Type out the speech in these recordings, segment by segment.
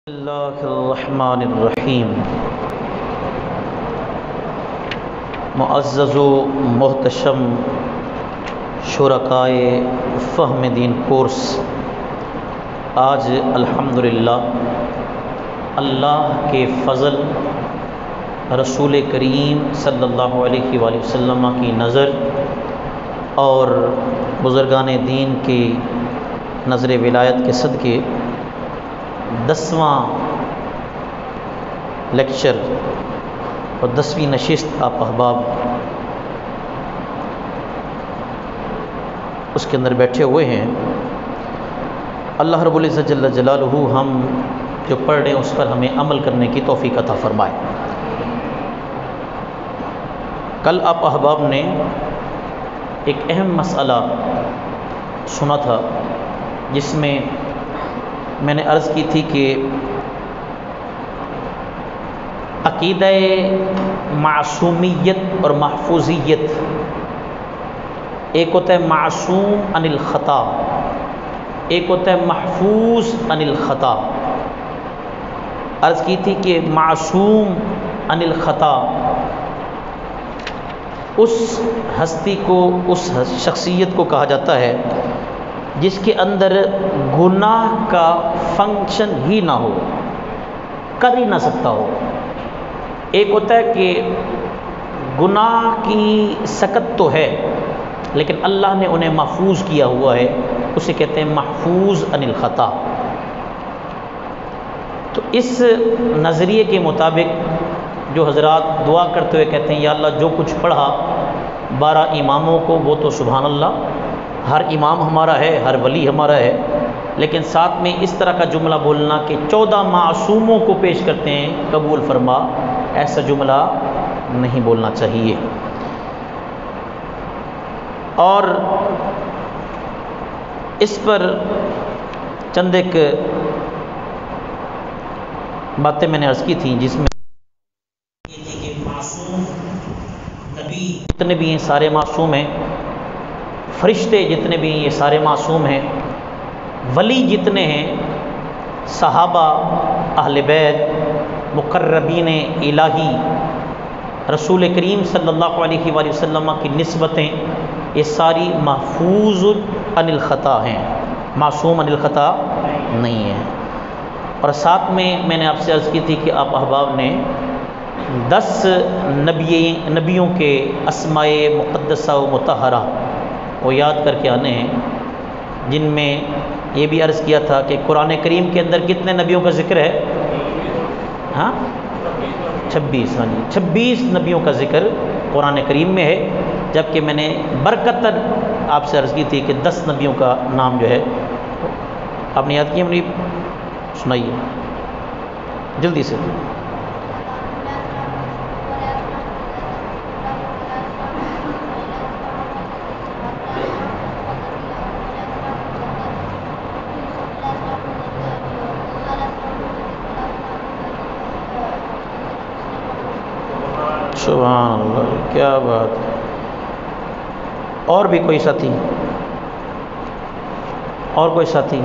اللہ الرحمن الرحیم۔ معزز و محتشم شرکائے فہم دین کورس، آج الحمدللہ اللہ کے فضل، رسول کریم صلی اللہ علیہ وآلہ وسلم کی نظر اور بزرگان دین کی نظر ولایت کے صدقے 10واں لیکچر اور 10ویں نشست آپ احباب اس کے اندر بیٹھے ہوئے ہیں۔ اللہ رب العزت جل جلالہ ہم جو پڑھ رہے ہیں اس پر ہمیں عمل کرنے کی توفیق عطا فرمائے۔ کل آپ احباب نے ایک اہم مسئلہ سنا تھا جس میں میں نے عرض کی تھی کہ عقیدہ معصومیت اور محفوظیت، ایک ہوتا ہے معصوم عن الخطا، ایک ہوتا ہے محفوظ عن الخطا۔ عرض کی تھی کہ معصوم عن الخطا اس ہستی کو، اس شخصیت کو کہا جاتا ہے جس کے اندر گناہ کا فنکشن ہی نہ ہو، کر ہی نہ سکتا ہو۔ ایک ہوتا ہے کہ گناہ کی سکت تو ہے لیکن اللہ نے انہیں محفوظ کیا ہوا ہے، اسے کہتے ہیں محفوظ عن الخطا۔ تو اس نظریے کے مطابق جو حضرات دعا کرتے ہوئے کہتے ہیں یا اللہ جو کچھ پڑھا 12 اماموں کو، وہ تو سبحان اللہ ہر امام ہمارا ہے، ہر ولی ہمارا ہے، لیکن ساتھ میں اس طرح کا جملہ بولنا کہ 14 معصوموں کو پیش کرتے ہیں قبول فرما، ایسا جملہ نہیں بولنا چاہیے۔ اور اس پر چند ایک باتیں میں نے عرض کی تھیں جس میں یہ تھی کہ معصوم نبی جتنے بھی ہیں سارے معصوم ہیں، فرشتے جتنے بھی ہیں یہ سارے معصوم ہیں، ولی جتنے ہیں، صحابہ، اہل بیت، مقربین الہی، رسول کریم صلی اللہ علیہ وآلہ وسلم کی نسبتیں، یہ ساری محفوظ عن الخطا ہیں، معصوم عن الخطا نہیں ہیں۔ اور ساتھ میں نے آپ سے عرض کی تھی کہ آپ احباب نے 10 نبیوں کے اسماء مقدسہ و مطہرہ وہ یاد کر کے آنے ہیں، جن میں یہ بھی عرض کیا تھا کہ قرآن کریم کے اندر کتنے نبیوں کا ذکر ہے؟ ہاں 26، ہاں جی 26 نبیوں کا ذکر قرآن کریم میں ہے، جبکہ میں نے برکتر آپ سے عرض کی تھی کہ 10 نبیوں کا نام جو ہے آپ نے یاد کیا، مجھے سنائیے جلدی سے۔ سبحان اللہ، کیا بات ہے۔ اور بھی کوئی ساتھی؟ اور کوئی ساتھی؟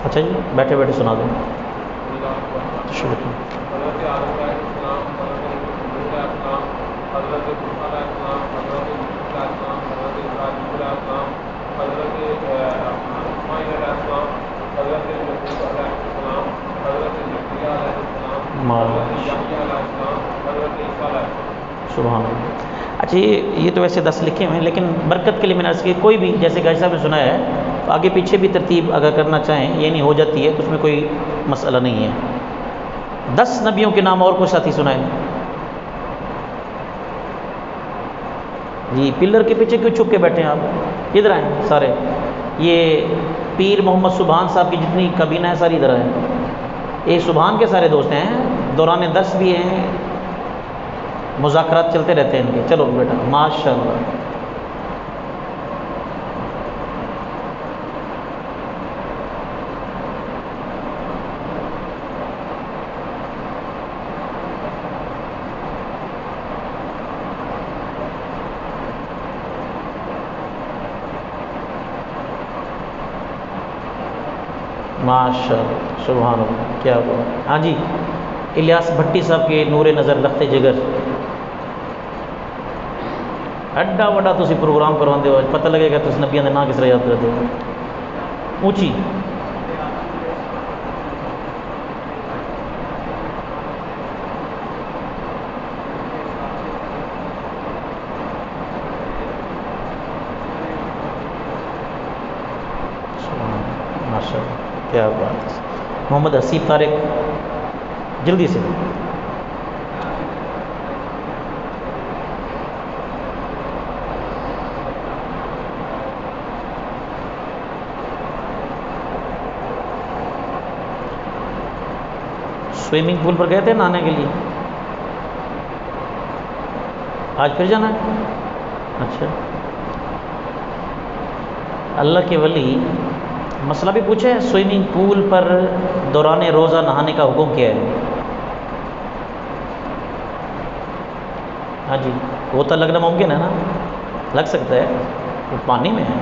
اچھا جی بیٹھے بیٹھے سنا دوں۔ شکریہ۔ سبحان اللہ۔ اچھا یہ تو ویسے 10 لکھے ہوئے ہیں لیکن برکت کے لیے میں نے عرض کی کوئی بھی، جیسے گاجی صاحب نے سنا ہے تو آگے پیچھے بھی ترتیب اگر کرنا چاہیں یہ نہیں ہو جاتی ہے تو اس میں کوئی مسئلہ نہیں ہے۔ 10 نبیوں کے نام اور کوئی ساتھی سنائیں جی۔ پلر کے پیچھے کیوں چھپ کے بیٹھے ہیں آپ؟ ادھر آئیں سارے۔ یہ پیر محمد سبحان صاحب کی جتنی کابینہ ہے ساری ادھر آئیں۔ یہ سبحان کے سارے دوست ہیں، دوران درس بھی ہیں، مذاکرات چلتے رہتے ہیں ان کے۔ چلو بیٹا ماشاء اللہ۔ ماشاء اللہ سبحان اللہ کیا ہوا. ہاں جی الیاس بھٹی صاحب کے نور نظر لخت جگر ایڈا وڈا تسی پروگرام کرواندے ہو پتہ لگے گا تسی نبیاں دے نام کس طرح یاد کرتے ہو. اونچی ماشاء اللہ کیا بات ہے. محمد حسیب طارق جلدی سے سوئمنگ پول پر گئے تھے نہانے کے لیے آج پھر جانا ہے. اچھا اللہ کے ولی مسئلہ بھی پوچھے سوئمنگ پول پر دوران روزہ نہانے کا حکم کیا ہے. ہاں جی وہ تو لگنا ممکن ہے نا لگ سکتا ہے وہ پانی میں ہے.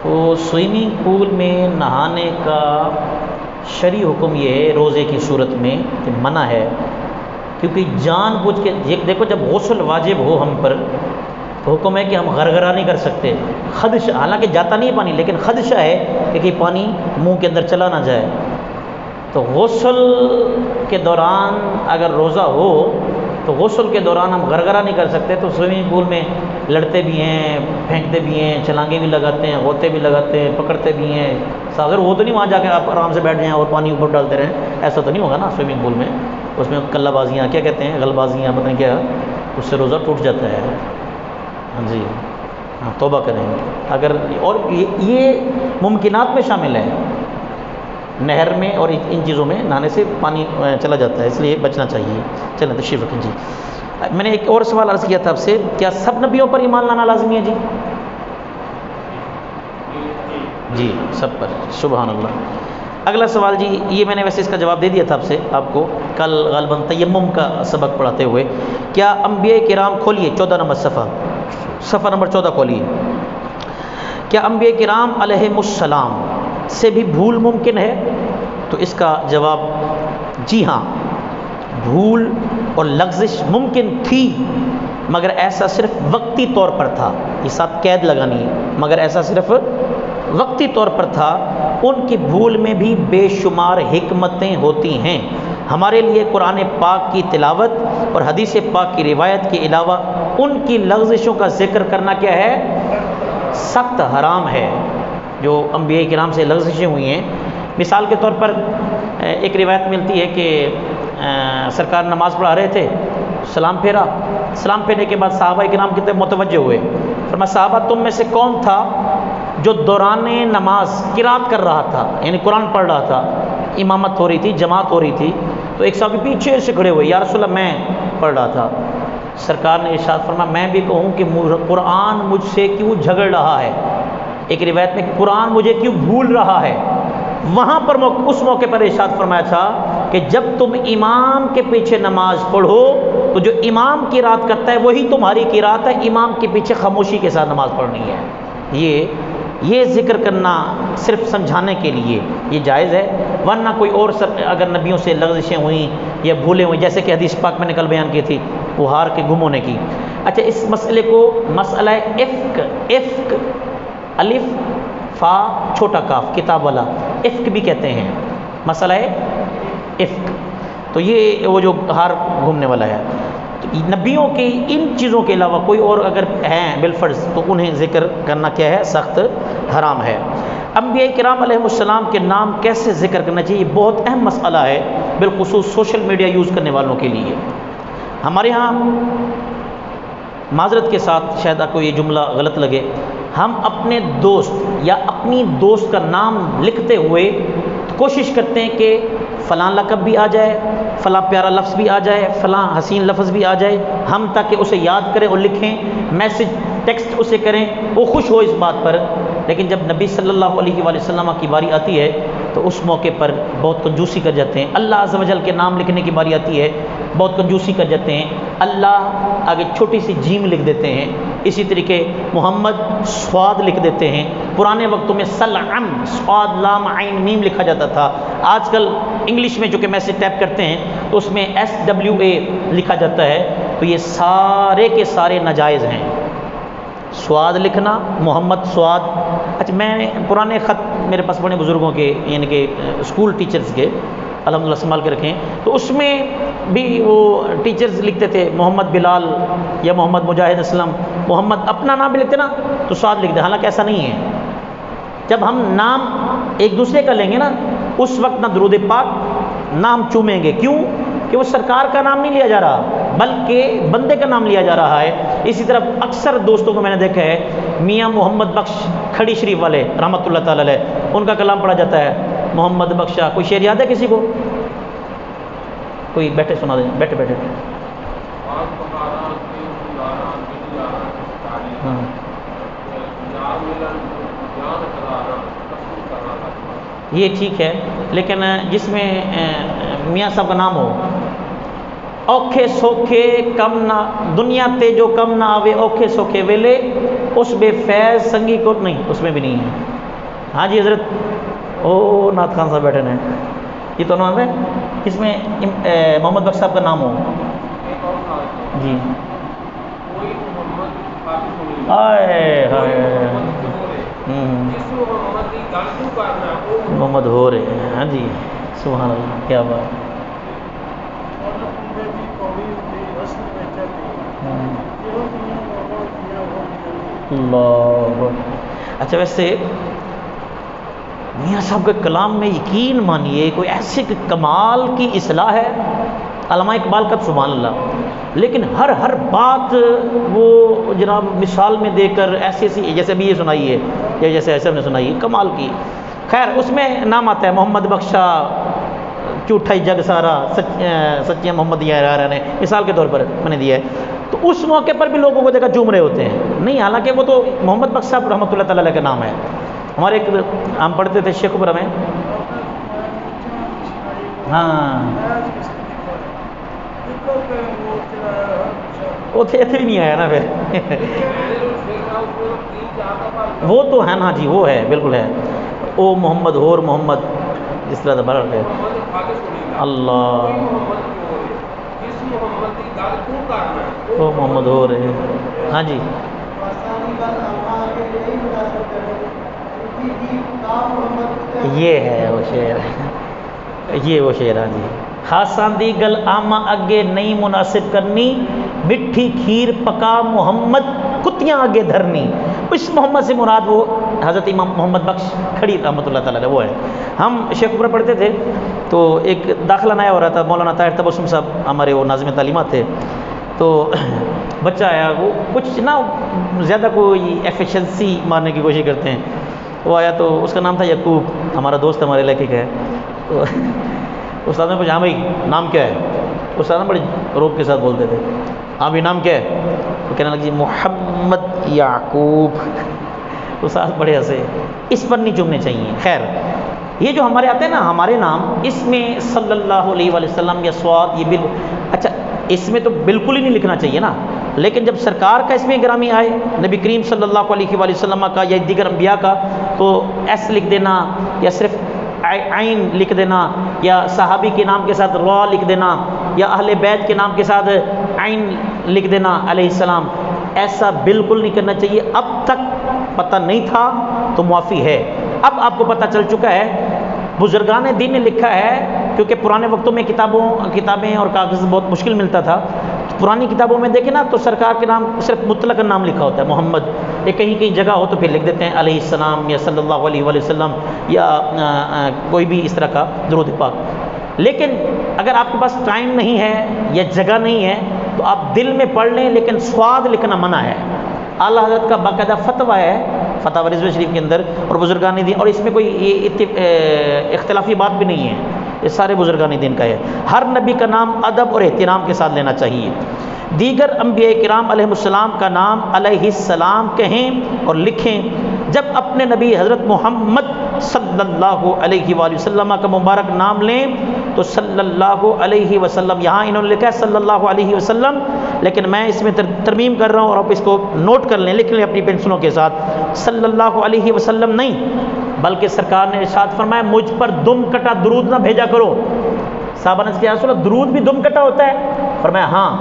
تو سوئمنگ پول میں نہانے کا شرعی حکم یہ ہے روزے کی صورت میں کہ منع ہے کیونکہ جان بوجھ کے دیکھو جب غسل واجب ہو ہم پر تو حکم ہے کہ ہم غرغرہ نہیں کر سکتے. خدشہ حالانکہ جاتا نہیں ہے پانی لیکن خدشہ ہے کہ پانی منہ کے اندر چلا نہ جائے. تو غسل کے دوران اگر روزہ ہو تو غسل کے دوران ہم غرغرہ نہیں کر سکتے. تو سوئمنگ پول میں لڑتے بھی ہیں پھینکتے بھی ہیں چھلانگیں بھی لگاتے ہیں غوطے بھی لگاتے ہیں پکڑتے بھی ہیں. اگر وہ تو نہیں وہاں جا کے آپ آرام سے بیٹھ جائیں اور پانی اوپر ڈالتے رہیں ایسا تو نہیں ہوگا نا. سوئمنگ پول میں اس میں کلہ بازیاں کیا کہتے ہیں غل بازیاں پتہ نہیں کیا اس سے روزہ ٹوٹ جاتا ہے. ہاں جی ہاں توبہ کریں اگر اور یہ ممکنات میں شامل ہے نہر میں اور ان چیزوں میں نہانے سے پانی چلا جاتا ہے اس لیے بچنا چاہیے. چلیں تشریف رکھیں جی. میں نے ایک اور سوال عرض کیا تھا آپ سے کیا سب نبیوں پر ایمان لانا لازمی ہے جی؟ جی سب پر سبحان اللہ. اگلا سوال جی یہ میں نے ویسے اس کا جواب دے دیا تھا آپ کو کل غالباً تیمم کا سبق پڑھاتے ہوئے. کیا انبیاء کرام کھولیے 14 نمبر صفحہ نمبر 14 کھولیے. کیا انبیاء کرام علیہم السلام سے بھی بھول ممکن ہے؟ تو اس کا جواب جی ہاں بھول اور لغزش ممکن تھی مگر ایسا صرف وقتی طور پر تھا. یہ ساتھ قید لگانی ہے مگر ایسا صرف وقتی طور پر تھا. ان کی بھول میں بھی بے شمار حکمتیں ہوتی ہیں. ہمارے لیے قرآن پاک کی تلاوت اور حدیث پاک کی روایت کے علاوہ ان کی لغزشوں کا ذکر کرنا کیا ہے؟ سخت حرام ہے. جو انبیاء کرام سے لغزشیں ہوئی ہیں مثال کے طور پر ایک روایت ملتی ہے کہ سرکار نماز پڑھا رہے تھے سلام پھیرنے کے بعد صحابہ کرام کی طرف متوجہ ہوئے. فرمایا صحابہ تم میں سے کون تھا جو دوران نماز قرات کر رہا تھا یعنی قرآن پڑھ رہا تھا. امامت ہو رہی تھی جماعت ہو رہی تھی تو ایک صحابی پیچھے سے کھڑے ہوئے یا رسول اللہ میں پڑھ رہا تھا. سرکار نے ارشاد فرمایا میں بھی کہوں کہ قرآن مجھ سے کیوں جھگڑ رہا ہے. ایک روایت میں قرآن مجھے کیوں بھول رہا ہے. وہاں پر اس موقع پر ارشاد فرمایا تھا کہ جب تم امام کے پیچھے نماز پڑھو تو جو امام کی قرات کرتا ہے وہی تمہاری قرات ہے. امام کے پیچھے خاموشی کے ساتھ نماز پڑھنی ہے. یہ ذکر کرنا صرف سمجھانے کے لیے یہ جائز ہے ورنہ کوئی اور سب اگر نبیوں سے لغزشیں ہوئیں یا بھولیں ہوئیں جیسے کہ حدیث پاک میں نے کل بیان کی تھی وہ ہار کے گم ہونے کی. اچھا اس مسئلے کو مسئلہ افک الف فا چھوٹا کاف کتاب والا افک بھی کہتے ہیں. مسئلہ افک تو یہ وہ جو ہار گھومنے والا ہے. نبیوں کی ان چیزوں کے علاوہ کوئی اور اگر ہیں بالفرض تو انہیں ذکر کرنا کیا ہے؟ سخت حرام ہے. انبیاء کرام علیہ السلام کے نام کیسے ذکر کرنا چاہیے یہ بہت اہم مسئلہ ہے بالخصوص سوشل میڈیا یوز کرنے والوں کے لیے. ہمارے ہاں معذرت کے ساتھ شاید آپ کو یہ جملہ غلط لگے ہم اپنے دوست یا اپنی دوست کا نام لکھتے ہوئے کوشش کرتے ہیں کہ فلاں لقب بھی آ جائے فلاں پیارا لفظ بھی آ جائے فلاں حسین لفظ بھی آ جائے ہم تاکہ اسے یاد کریں اور لکھیں میسج ٹیکسٹ اسے کریں وہ خوش ہو اس بات پر. لیکن جب نبی صلی اللہ علیہ وآلہ وسلم کی باری آتی ہے تو اس موقع پر بہت کنجوسی کر جاتے ہیں. اللہ عز و جل کے نام لکھنے کی باری آتی ہے بہت کنجوسی کر جاتے ہیں. اللہ آگے چھوٹی سی جیم لکھ دیتے ہیں. اسی طریقے محمد صاد لکھ دیتے ہیں. پرانے وقتوں میں سلعم صاد لام عین میم لکھا جاتا تھا. آج کل انگلش میں جو کہ میسج ٹائپ کرتے ہیں تو اس میں SWA لکھا جاتا ہے. تو یہ سارے کے سارے ناجائز ہیں. سواد لکھنا محمد سواد. اچھا میں پرانے خط میرے پاس پڑھے بزرگوں کے یعنی کہ اسکول ٹیچرز کے الحمدللہ سنبھال کے رکھیں تو اس میں بھی وہ ٹیچرز لکھتے تھے محمد بلال یا محمد مجاہد اسلم. محمد اپنا نام بھی لکھتے نا تو سواد لکھ دیں. حالانکہ ایسا نہیں ہے. جب ہم نام ایک دوسرے کا لیں گے نا اس وقت نہ درود پاک نام چومیں گے. کیوں؟ کہ وہ سرکار کا نام نہیں لیا جا رہا بلکہ بندے کا نام لیا جا رہا ہے. اسی طرح اکثر دوستوں کو میں نے دیکھا ہے میاں محمد بخش کھڑی شریف والے رحمۃ اللہ تعالی علیہ ان کا کلام پڑھا جاتا ہے محمد بخشا. کوئی شعر یاد ہے کسی کو؟ کوئی بیٹھے سنا دیں. بیٹھے بیٹھے ہاں یہ ٹھیک ہے لیکن جس میں میاں صاحب کا نام ہو اوکھے سوکھے کم نہ دنیا تے جو کم نہ آوے اوکھے سوکھے ویلے اس بے فیض سنگی کو نہیں اس میں بھی نہیں ہے. ہاں جی حضرت او نعت خان صاحب بیٹھے ہیں یہ تو نام ہے اس میں محمد بخش صاحب کا نام ہو جی. آئے ہائے محمد ہو رہے ہیں. ہاں جی سبحان اللہ کیا بات. اللہ. اچھا ویسے میاں صاحب کے کلام میں یقین مانیے کوئی ایسے کمال کی اصلاح ہے علامہ اقبال کا سبحان اللہ. لیکن ہر بات وہ جناب مثال میں دے کر ایسی ایسی جیسے ابھی یہ سنائی ہے یا جیسے ایسے نے سنائی ہے کمال کی. خیر اس میں نام آتا ہے محمد بخشا جھوٹا جگ سارا سچیاں محمد یا نے مثال کے طور پر میں نے دیا ہے. تو اس موقع پر بھی لوگوں کو دیکھا جھوم رہے ہوتے ہیں. نہیں حالانکہ وہ تو محمد بخش صاحب رحمۃ اللہ تعالی کا نام ہے. ہمارے ایک ہم پڑھتے تھے شیخ عمر میں ہاں وہ تھے بھی نہیں آیا نا پھر وہ تو ہے نا جی وہ ہے بالکل ہے. او محمد ہور محمد جس طرح بڑھ ہے اللہ او محمد ہو رہے. ہاں جی یہ ہے وہ شعر یہ وہ شعر. ہاں جی خاصاں دی گل آما اگے نہیں مناسب کرنی مٹھی کھیر پکا محمد کتیاں آگے دھرنی. اس محمد سے مراد وہ حضرت امام محمد بخش کھڑی رحمۃ اللہ تعالی وہ ہے. ہم شیخ عمر پڑھتے تھے تو ایک داخلہ نیا ہو رہا تھا. مولانا طاہر تبسم صاحب ہمارے وہ ناظم تعلیمات تھے. تو بچہ آیا وہ کچھ نا زیادہ کوئی ایفیشنسی مارنے کی کوشش کرتے ہیں. وہ آیا تو اس کا نام تھا یعقوب ہمارا دوست ہمارے علاقے کا ہے. تو استاد نے پوچھا ہاں بھائی نام کیا ہے؟ استاد نے بڑے روب کے ساتھ بولتے تھے ہاں بھائی نام کیا ہے؟ تو کہنے لگی محمد یعقوب. استاد بڑے ہنسے. اس پر نہیں چومنے چاہیے. خیر یہ جو ہمارے آتے ہیں نا ہمارے نام اس میں صلی اللہ علیہ وآلہ وسلم یا سواد یہ بالکل اچھا اس میں تو بالکل ہی نہیں لکھنا چاہیے نا. لیکن جب سرکار کا اس میں گرامی آئے نبی کریم صلی اللہ علیہ وآلہ وسلم کا یا دیگر انبیاء کا تو ایس لکھ دینا یا صرف عین لکھ دینا یا صحابی کے نام کے ساتھ را لکھ دینا یا اہل بیت کے نام کے ساتھ عین لکھ دینا علیہ السلام ایسا بالکل نہیں کرنا چاہیے. اب تک پتہ نہیں تھا تو معافی ہے. اب آپ کو پتہ چل چکا ہے. بزرگان دین نے لکھا ہے کیونکہ پرانے وقتوں میں کتابیں اور کاغذ بہت مشکل ملتا تھا. پرانی کتابوں میں دیکھیں نا تو سرکار کے نام صرف مطلق نام لکھا ہوتا ہے محمد. ایک کہیں جگہ ہو تو پھر لکھ دیتے ہیں علیہ السلام یا صلی اللہ علیہ وآلہ وسلم یا کوئی بھی اس طرح کا درود پاک. لیکن اگر آپ کے پاس ٹائم نہیں ہے یا جگہ نہیں ہے تو آپ دل میں پڑھ لیں لیکن سواد لکھنا منع ہے. اعلیٰ حضرت کا باقاعدہ فتویٰ ہے فتاوی رضویہ شریف کے اندر اور بزرگان دین اور اس میں کوئی یہ اختلافی بات بھی نہیں ہے. یہ سارے بزرگان دین کا ہے. ہر نبی کا نام ادب اور احترام کے ساتھ لینا چاہیے. دیگر انبیاء کرام علیہ السلام کا نام علیہ السلام کہیں اور لکھیں. جب اپنے نبی حضرت محمد صلی اللہ علیہ وآلہ وسلم کا مبارک نام لیں تو صلی اللہ علیہ وسلم، یہاں انہوں نے لکھا ہے صلی اللہ علیہ وسلم، لیکن میں اس میں ترمیم کر رہا ہوں اور آپ اس کو نوٹ کر لیں، لکھ لیں اپنی پنسلوں کے ساتھ، صلی اللہ علیہ وسلم نہیں، بلکہ سرکار نے ارشاد فرمایا مجھ پر دم کٹا درود نہ بھیجا کرو۔ صحابہ نے کہا یا رسول اللہ درود بھی دم کٹا ہوتا ہے؟ فرمایا ہاں،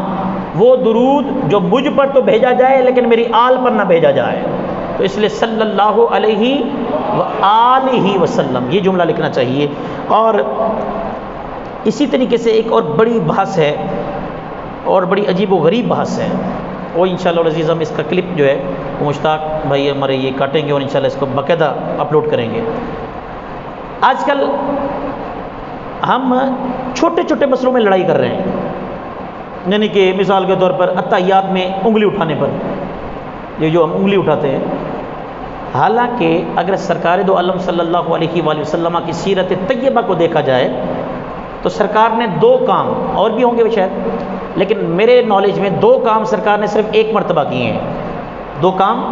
وہ درود جو مجھ پر تو بھیجا جائے لیکن میری آل پر نہ بھیجا جائے، تو اس لیے صلی اللہ علیہ وآلہ وسلم یہ جملہ لکھنا چاہیے۔ اور اسی طریقے سے ایک اور بڑی بحث ہے اور بڑی عجیب و غریب بحث ہے، وہ انشاءاللہ العزیز ہم اس کا کلپ جو ہے وہ مشتاق بھائی ہمارے یہ کاٹیں گے اور انشاءاللہ اس کو باقاعدہ اپلوڈ کریں گے۔ آج کل ہم چھوٹے چھوٹے مسئلوں میں لڑائی کر رہے ہیں، یعنی کہ مثال کے طور پر اتحیات میں انگلی اٹھانے پر، یہ جو ہم انگلی اٹھاتے ہیں، حالانکہ اگر سرکار دو عالم صلی اللہ علیہ وآلہ وسلم کی سیرت طیبہ کو دیکھا جائے تو سرکار نے دو کام، اور بھی ہوں گے شاید، لیکن میرے نالج میں دو کام سرکار نے صرف ایک مرتبہ کیے ہیں، دو کام،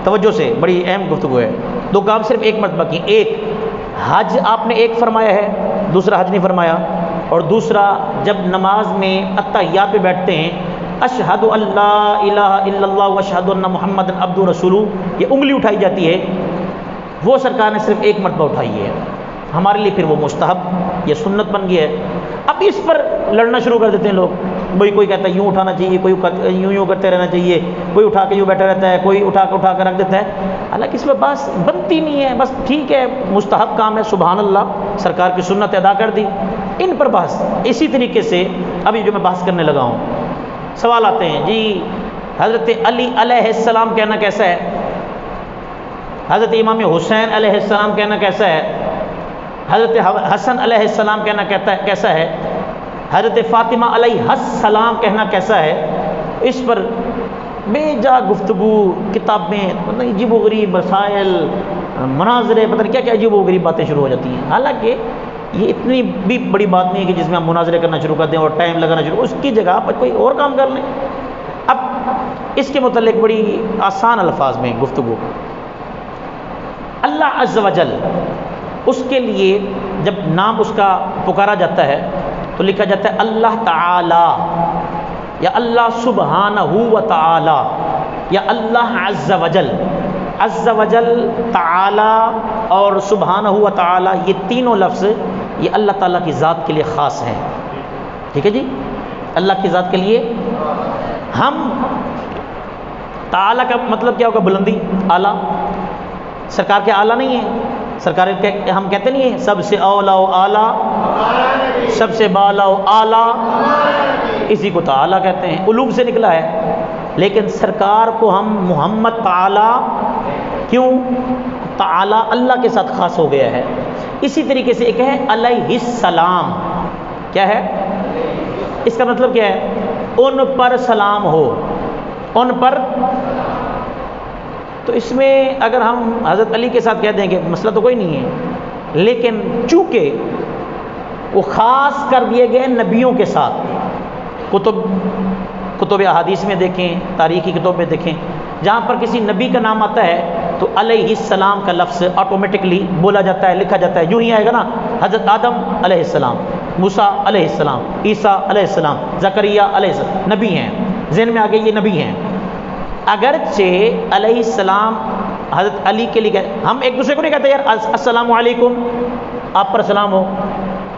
توجہ سے بڑی اہم گفتگو ہے، دو کام صرف ایک مرتبہ کیے، ایک حج آپ نے ایک فرمایا ہے، دوسرا حج نہیں فرمایا، اور دوسرا جب نماز میں اتحیات پہ بیٹھتے ہیں اشہد ان لا الہ الا اللہ واشہد ان محمد عبدہ رسولہ، یہ انگلی اٹھائی جاتی ہے، وہ سرکار نے صرف ایک مرتبہ اٹھائی ہے، ہمارے لیے پھر وہ مستحب، یہ سنت بن گیا ہے۔ اب اس پر لڑنا شروع کر دیتے ہیں لوگ، بھائی کوئی کہتا ہے یوں اٹھانا چاہیے، کوئی یوں کرتے رہنا چاہیے، کوئی اٹھا کے یوں بیٹھا رہتا ہے، کوئی اٹھا کے رکھ دیتا ہے، حالانکہ اس میں بات بنتی نہیں ہے، بس ٹھیک ہے مستحب کام ہے، سبحان اللہ سرکار کی سنت ادا کر دی، ان پر بحث۔ اسی طریقے سے ابھی جو میں بحث کرنے لگا ہوں، سوال آتے ہیں جی حضرت علی علیہ السلام کہنا کیسا ہے، حضرت امام حسین علیہ السلام کہنا کیسا ہے، حضرت حسن علیہ السلام کہنا کیسا ہے، حضرت فاطمہ علیہ السلام کہنا کیسا ہے، اس پر بے جا گفتگو، کتابیں، عجیب و غریب مسائل، مناظرے، پتہ نہیں کیا کیا عجیب و غریب باتیں شروع ہو جاتی ہیں، حالانکہ یہ اتنی بھی بڑی بات نہیں ہے کہ جس میں ہم مناظرے کرنا شروع کر دیں اور ٹائم لگانا شروع، اس کی جگہ پر کوئی اور کام کر لیں۔ اب اس کے متعلق بڑی آسان الفاظ میں گفتگو، اللہ عز و جل، اس کے لیے جب نام اس کا پکارا جاتا ہے تو لکھا جاتا ہے اللہ تعالی، یا اللہ سبحانہ و تعالی، یا اللہ عز و جل۔ عز و جل، تعالی اور سبحانہ و تعالی، یہ تینوں لفظ یہ اللہ تعالیٰ کی ذات کے لیے خاص ہیں، ٹھیک ہے جی، اللہ کی ذات کے لیے۔ ہم تعالی کا مطلب کیا ہوگا؟ بلندی، اعلیٰ، سرکار کے اعلیٰ نہیں ہے، سرکار کے ہم کہتے نہیں ہیں سب سے اولا و اعلیٰ، سب سے بالا و اعلیٰ، اسی کو تعالیٰ کہتے ہیں، علوم سے نکلا ہے، لیکن سرکار کو ہم محمد تعالیٰ، کیوں؟ تعالیٰ اللہ کے ساتھ خاص ہو گیا ہے۔ اسی طریقے سے ایک ہے علیہ السلام، کیا ہے؟ اس کا مطلب کیا ہے؟ ان پر سلام ہو، ان پر۔ تو اس میں اگر ہم حضرت علی کے ساتھ کہہ دیں کہ مسئلہ تو کوئی نہیں ہے، لیکن چونکہ وہ خاص کر دیے گئے نبیوں کے ساتھ، کتب احادیث میں دیکھیں، تاریخی کتب میں دیکھیں، جہاں پر کسی نبی کا نام آتا ہے تو علیہ السلام کا لفظ آٹومیٹکلی بولا جاتا ہے، لکھا جاتا ہے، یوں ہی آئے گا نا، حضرت آدم علیہ السلام، موسیٰ علیہ السلام، عیسیٰ علیہ السلام، زکریا علیہ السلام، نبی ہیں، ذہن میں آگے یہ نبی ہیں۔ اگرچہ علیہ السلام حضرت علی کے لیے، ہم ایک دوسرے کو نہیں کہتے یار السلام علیکم، آپ پر سلام ہو،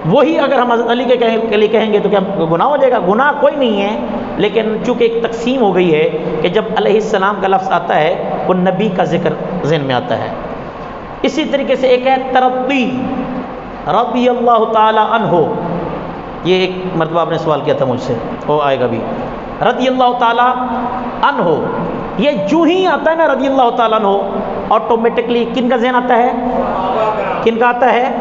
وہی اگر ہم حضرت علی کے لیے کہیں گے تو کیا گناہ ہو جائے گا؟ گناہ کوئی نہیں ہے، لیکن چونکہ ایک تقسیم ہو گئی ہے کہ جب علیہ السلام کا لفظ آتا ہے وہ نبی کا ذکر ذہن میں آتا ہے۔ اسی طریقے سے ایک ہے ترقی، رضی اللہ تعالی عنہ، یہ ایک مرتبہ آپ نے سوال کیا تھا مجھ سے، وہ آئے گا بھی، رضی اللہ تعالی عنہ، یہ جو ہی آتا ہے نا رضی اللہ تعالیٰ عنہ، آٹومیٹکلی کن کا ذہن آتا ہے؟ کن کا آتا ہے؟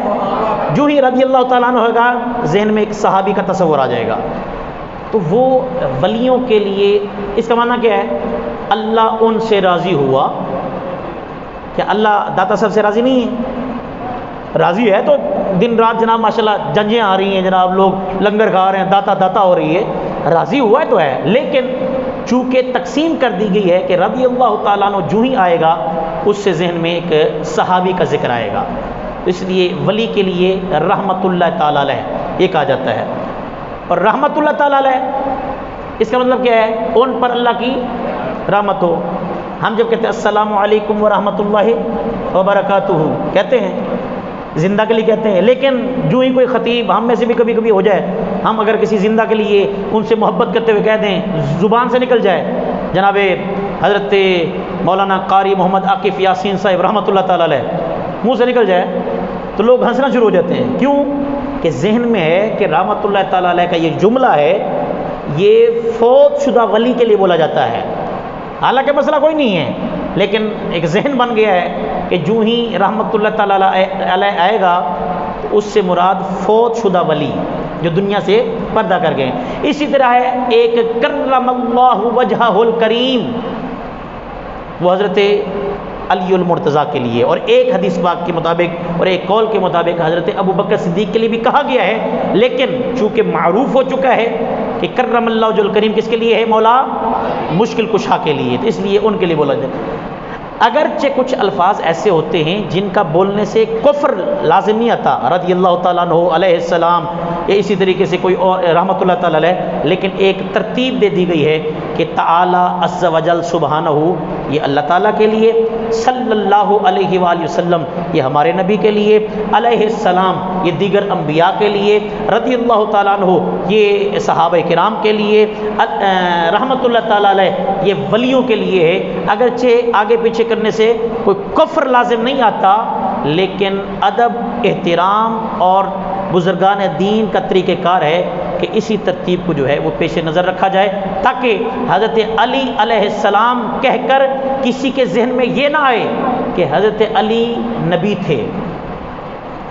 جو ہی رضی اللہ تعالیٰ عنہ ہوگا ذہن میں ایک صحابی کا تصور آ جائے گا۔ تو وہ ولیوں کے لیے اس کا معنی کیا ہے؟ اللہ ان سے راضی ہوا، کہ اللہ داتا صاحب سے راضی نہیں ہے؟ راضی ہے تو دن رات جناب ماشاءاللہ جنجیں آ رہی ہیں، جناب لوگ لنگر کھا رہے ہیں، داتا ہو رہی ہے، راضی ہوا ہے تو ہے، لیکن چونکہ تقسیم کر دی گئی ہے کہ رضی اللہ تعالیٰ عنہ جو ہی آئے گا اس سے ذہن میں ایک صحابی کا ذکر آئے گا۔ اس لیے ولی کے لیے رحمت اللہ تعالیٰ علیہ یہ کہا جاتا ہے. اور رحمت اللہ تعالیٰ علیہ اس کا مطلب کیا ہے؟ ان پر اللہ کی رحمت ہو. ہم جب کہتے ہیں السلام علیکم ورحمۃ اللہ وبرکاتہ کہتے ہیں، زندہ کے لیے کہتے ہیں، لیکن جو ہی کوئی خطیب ہم میں سے بھی کبھی کبھی ہو جائے، ہم اگر کسی زندہ کے لیے ان سے محبت کرتے ہوئے کہہ دیں، زبان سے نکل جائے جناب حضرت مولانا قاری محمد عاقف یاسین صاحب رحمۃ اللہ تعالیٰ علیہ، منہ سے نکل جائے تو لوگ ہنسنا شروع ہو جاتے ہیں. کیوں؟ کہ ذہن میں ہے کہ رحمۃ اللہ تعالیٰ علیہ کا یہ جملہ ہے یہ فوت شدہ ولی کے لیے بولا جاتا ہے. حالانکہ مسئلہ کوئی نہیں ہے، لیکن ایک ذہن بن گیا ہے کہ جو ہی رحمۃ اللہ تعالیٰ علیہ آئے گا تو اس سے مراد فوت شدہ ولی جو دنیا سے پردہ کر گئے. اسی طرح ہے ایک کرم اللہ وجہہ الکریم، وہ حضرت علی المرتضیٰ کے لیے، اور ایک حدیث پاک کے مطابق اور ایک قول کے مطابق حضرت ابو بکر صدیق کے لیے بھی کہا گیا ہے. لیکن چونکہ معروف ہو چکا ہے کہ کرم اللہ وجہ الکریم کس کے لیے ہے؟ مولا مشکل کشا کے لیے، تو اس لیے ان کے لیے بولا جاتا ہے. اگرچہ کچھ الفاظ ایسے ہوتے ہیں جن کا بولنے سے کفر لازم نہیں آتا، رضی اللہ تعالیٰ عنہ علیہ السلام یا اسی طریقے سے کوئی اور رحمۃ اللہ تعالیٰ علیہ، لیکن ایک ترتیب دے دی گئی ہے کہ تعالی عز وجل سبحانہ یہ اللہ تعالیٰ کے لیے، صلی اللہ علیہ وآلہ وسلم یہ ہمارے نبی کے لیے، علیہ السلام یہ دیگر انبیاء کے لیے، رضی اللہ تعالیٰ عنہ یہ صحابہ کرام کے لیے، رحمۃ اللہ تعالیٰ علیہ یہ ولیوں کے لیے ہے. اگرچہ آگے پیچھے کرنے سے کوئی کفر لازم نہیں آتا، لیکن ادب، احترام اور بزرگان دین کا طریقہ کار ہے کہ اسی ترتیب کو جو ہے وہ پیش نظر رکھا جائے، تاکہ حضرت علی علیہ السلام کہہ کر کسی کے ذہن میں یہ نہ آئے کہ حضرت علی نبی تھے.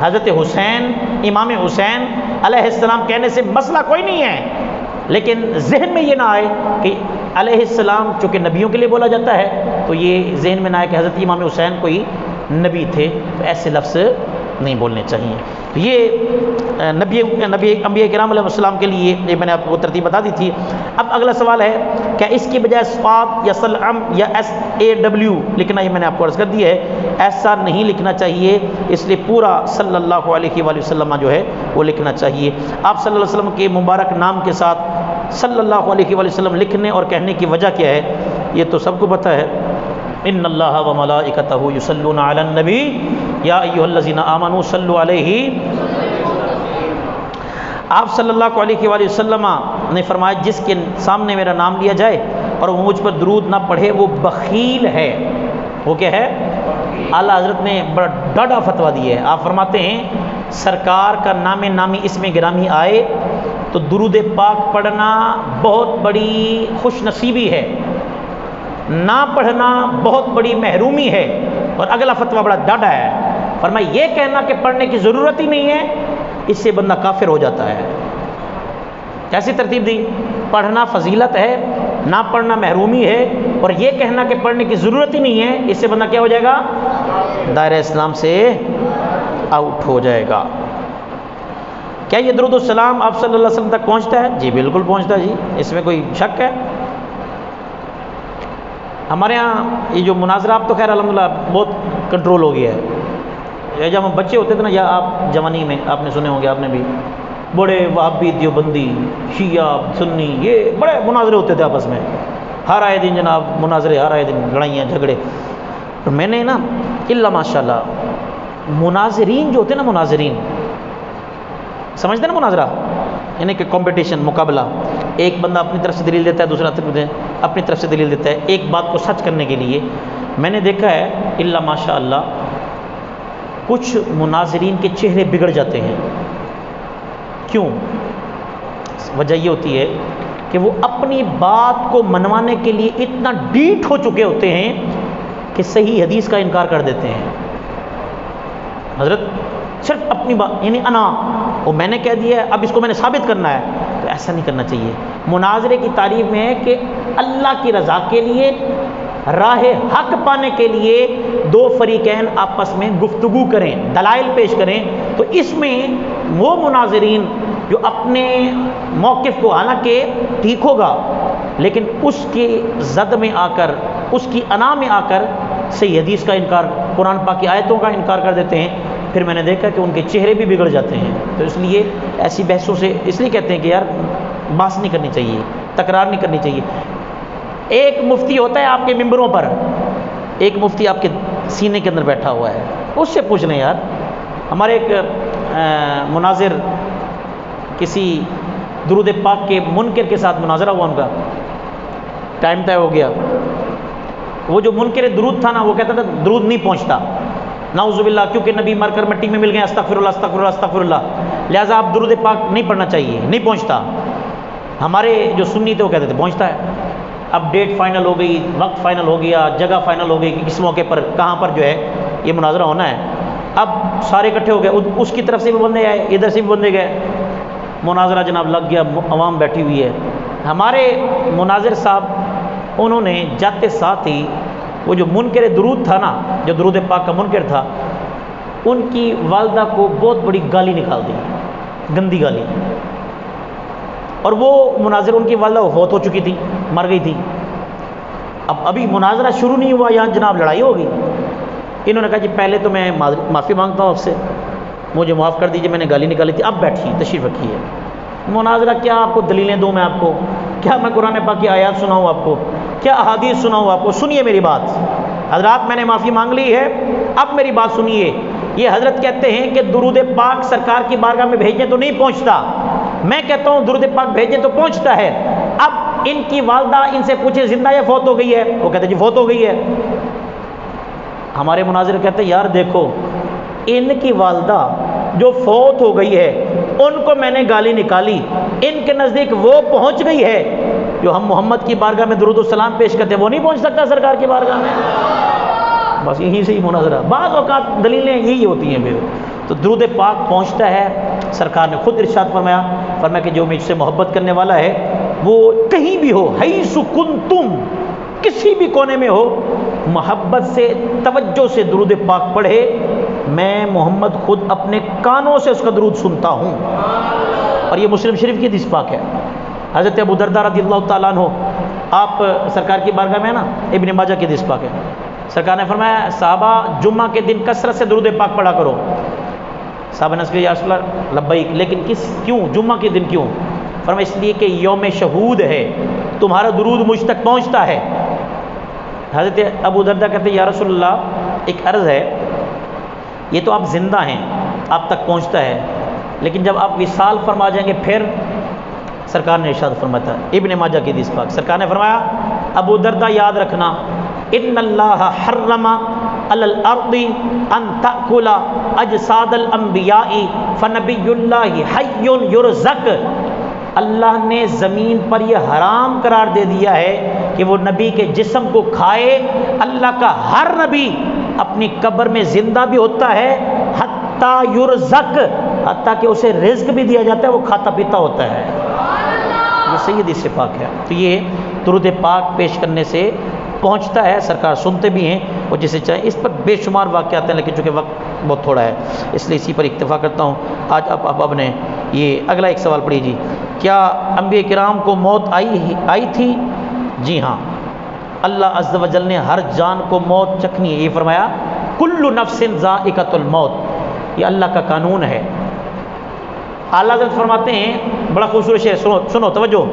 حضرت حسین، امام حسین علیہ السلام کہنے سے مسئلہ کوئی نہیں ہے، لیکن ذہن میں یہ نہ آئے کہ علیہ السلام چونکہ نبیوں کے لیے بولا جاتا ہے تو یہ ذہن میں نہ آئے کہ حضرت امام حسین کوئی نبی تھے، تو ایسے لفظ نہیں بولنے چاہیے. یہ انبیاء کرام علیہ السلام کے لیے یہ میں نے آپ کو ترتیب بتا دی تھی. اب اگلا سوال ہے کیا اس کی بجائے صاد یا سلم یا SAW لکھنا، یہ میں نے آپ کو عرض کر دیا ہے ایسا نہیں لکھنا چاہیے، اس لیے پورا صلی اللہ علیہ وآلہ وسلم جو ہے وہ لکھنا چاہیے. آپ صلی اللہ علیہ وسلم کے مبارک نام کے ساتھ صلی اللہ علیہ وآلہ وسلم لکھنے اور کہنے کی وجہ کیا ہے یہ تو سب کو پتہ ہے. ان اللہ وملائکتہ یصلون علی النبی یا ایھا الذین آمنوا صلوا علیہ. آپ صلی اللہ علیہ وآلہ وسلم نے فرمایا جس کے سامنے میرا نام لیا جائے اور وہ مجھ پر درود نہ پڑھے وہ بخیل ہے. وہ کیا ہے؟ اعلیٰ حضرت نے بڑا ڈاڈا فتویٰ دیا ہے. آپ فرماتے ہیں سرکار کا نام نامی اس میں گرامی آئے تو درود پاک پڑھنا بہت بڑی خوش نصیبی ہے، نہ پڑھنا بہت بڑی محرومی ہے. اور اگلا فتویٰ بڑا ڈاڈا ہے، فرمایا یہ کہنا کہ پڑھنے کی ضرورت ہی نہیں ہے اس سے بندہ کافر ہو جاتا ہے. کیسی ترتیب دی؟ پڑھنا فضیلت ہے، نہ پڑھنا محرومی ہے، اور یہ کہنا کہ پڑھنے کی ضرورت ہی نہیں ہے اس سے بندہ کیا ہو جائے گا؟ دائرہ اسلام سے آؤٹ ہو جائے گا. کیا یہ درود السلام آپ صلی اللہ علیہ وسلم تک پہنچتا ہے؟ جی بالکل پہنچتا ہے جی، اس میں کوئی شک ہے؟ ہمارے ہاں یہ جو مناظرہ آپ تو خیر الحمدللہ بہت کنٹرول ہو گیا ہے. جب ہم بچے ہوتے تھے نا، یا آپ جوانی میں آپ نے سنے ہوں گے، آپ نے بھی، بڑے وہابی دیوبندی شیعہ سنی یہ بڑے مناظرے ہوتے تھے آپس میں، ہر آئے دن جناب مناظرے، ہر آئے دن لڑائیاں جھگڑے. تو میں نے نا اللہ ماشاء اللہ مناظرین جو ہوتے ہیں نا، مناظرین سمجھتے ہیں نا مناظرہ یعنی کہ کمپٹیشن، مقابلہ، ایک بندہ اپنی طرف سے دلیل دیتا ہے، دوسرا اپنی طرف سے دلیل دیتا ہے ایک بات کو سچ کرنے کے لیے. میں نے دیکھا ہے اللہ ماشاء اللہ کچھ مناظرین کے چہرے بگڑ جاتے ہیں. کیوں؟ وجہ یہ ہوتی ہے کہ وہ اپنی بات کو منوانے کے لیے اتنا ڈیٹ ہو چکے ہوتے ہیں کہ صحیح حدیث کا انکار کر دیتے ہیں. حضرت صرف اپنی بات یعنی انا وہ میں نے کہہ دیا ہے، اب اس کو میں نے ثابت کرنا ہے، تو ایسا نہیں کرنا چاہیے. مناظرے کی تعریف میں ہے کہ اللہ کی رضا کے لیے، راہ حق پانے کے لیے دو فریقین آپس میں گفتگو کریں، دلائل پیش کریں. تو اس میں وہ مناظرین جو اپنے موقف کو حالانکہ ٹھیک ہوگا لیکن اس کی زد میں آ کر، اس کی انا میں آ کر صحیح حدیث کا انکار، قرآن پاک کی آیتوں کا انکار کر دیتے ہیں، پھر میں نے دیکھا کہ ان کے چہرے بھی بگڑ جاتے ہیں. تو اس لیے ایسی بحثوں سے اس لیے کہتے ہیں کہ یار بحث نہیں کرنی چاہیے، تکرار نہیں کرنی چاہیے. ایک مفتی ہوتا ہے آپ کے ممبروں پر، ایک مفتی آپ کے سینے کے اندر بیٹھا ہوا ہے، اس سے پوچھ لیں یار. ہمارے ایک مناظر کسی درود پاک کے منکر کے ساتھ مناظرہ ہوا، ان کا ٹائم طے ہو گیا. وہ جو منکر درود تھا نا، وہ کہتا تھا درود نہیں پہنچتا، نعوذ باللہ، کیونکہ نبی مر کر مٹی میں مل گئے، استغفر اللہ استغفر اللہ استغفر اللہ، لہٰذا آپ درود پاک نہیں پڑھنا چاہیے، نہیں پہنچتا. ہمارے جو سنی تھے وہ کہتے تھے پہنچتا ہے. اب ڈیٹ فائنل ہو گئی، وقت فائنل ہو گیا، جگہ فائنل ہو گئی کہ کس موقع پر کہاں پر جو ہے یہ مناظرہ ہونا ہے. اب سارے اکٹھے ہو گئے، اس کی طرف سے بھی بندے آئے، ادھر سے بھی بندے گئے. مناظرہ جناب لگ گیا، عوام بیٹھی ہوئی ہے. ہمارے مناظر صاحب انہوں نے جاتے ساتھ ہی وہ جو منکر درود تھا نا، جو درود پاک کا منکر تھا، ان کی والدہ کو بہت بڑی گالی نکال دی، گندی گالی. اور وہ مناظر، ان کی والدہ وفات ہو چکی تھی، مر گئی تھی. اب ابھی مناظرہ شروع نہیں ہوا، یہاں جناب لڑائی ہو گئی. انہوں نے کہا جی پہلے تو میں معافی مانگتا ہوں آپ سے، مجھے معاف کر دیجیے، میں نے گالی نکالی تھی، اب بیٹھیے، تشریف رکھیے. مناظرہ کیا آپ کو دلیلیں دوں میں آپ کو؟ کیا میں قرآن پاک کی آیات سناؤں آپ کو؟ کیا احادیث سناؤں آپ کو؟ سنیے میری بات حضرات، میں نے معافی مانگ لی ہے، اب میری بات سنیے. یہ حضرت کہتے ہیں کہ درود پاک سرکار کی بارگاہ میں بھیجیں تو نہیں پہنچتا، میں کہتا ہوں درود پاک بھیجیں تو پہنچتا ہے. اب ان کی والدہ ان سے پوچھے زندہ یا فوت ہو گئی ہے؟ وہ کہتے ہیں جی فوت ہو گئی ہے. ہمارے مناظر کہتے ہیں یار دیکھو، ان کی والدہ جو فوت ہو گئی ہے ان کو میں نے گالی نکالی، ان کے نزدیک وہ پہنچ گئی ہے، جو ہم محمد کی بارگاہ میں درود السلام پیش کرتے ہیں وہ نہیں پہنچ سکتا سرکار کی بارگاہ میں. بس یہیں سے ہی مناظرہ، بعض اوقات دلیلیں یہی ہوتی ہیں. پھر تو درود پاک پہنچتا ہے. سرکار نے خود ارشاد فرمایا کہ جو مجھ سے محبت کرنے والا ہے وہ کہیں بھی ہو، حیث کنتم، کسی بھی کونے میں ہو، محبت سے توجہ سے درود پاک پڑھے، میں محمد خود اپنے کانوں سے اس کا درود سنتا ہوں. اور یہ مسلم شریف کی حدیث پاک ہے. حضرت ابو درداء رضی اللہ تعالیٰ عنہ، آپ سرکار کی بارگاہ میں ہے نا، ابن ماجہ کی حدیث پاک ہے. سرکار نے فرمایا صحابہ جمعہ کے دن کثرت سے درود پاک پڑھا کرو. صحابہ نے کہا یا رسول اللہ لبیک، لیکن کیوں جمعہ کے دن کیوں؟ فرمایا اس لیے کہ یوم شہود ہے، تمہارا درود مجھ تک پہنچتا ہے. حضرت ابو درداء کہتے ہیں یا رسول اللہ ایک عرض ہے، یہ تو آپ زندہ ہیں، آپ تک پہنچتا ہے، لیکن جب آپ وصال فرما جائیں گے پھر؟ سرکار نے ارشاد فرمایا تھا، ابن ماجہ کی حدیث پاک، سرکار نے فرمایا ابو درداء یاد رکھنا، ان اللہ حرم علی الارض ان تأکل اجساد الانبیاء فنبی اللہ حی یرزق. اللہ نے زمین پر یہ حرام قرار دے دیا ہے کہ وہ نبی کے جسم کو کھائے. اللہ کا ہر نبی اپنی قبر میں زندہ بھی ہوتا ہے، حتی یرزق، حتیٰ کہ اسے رزق بھی دیا جاتا ہے، وہ کھاتا پیتا ہوتا ہے. یہ سید حدیث پاک ہے. تو یہ درود پاک پیش کرنے سے پہنچتا ہے، سرکار سنتے بھی ہیں، وہ جسے چاہیں. اس پر بے شمار واقعات ہیں، لیکن چونکہ وقت بہت تھوڑا ہے اس لیے اسی پر اکتفا کرتا ہوں. آج اب نے یہ اگلا ایک سوال پڑھیے جی، کیا انبیاء کرام کو موت آئی تھی؟ جی ہاں، اللہ عز و جل نے ہر جان کو موت چکھنی ہے. یہ فرمایا کل نفس ذائقۃ الموت، یہ اللہ کا قانون ہے. اعلیٰ حضرت فرماتے ہیں، بڑا خوبصورت شعر، سنو توجہ،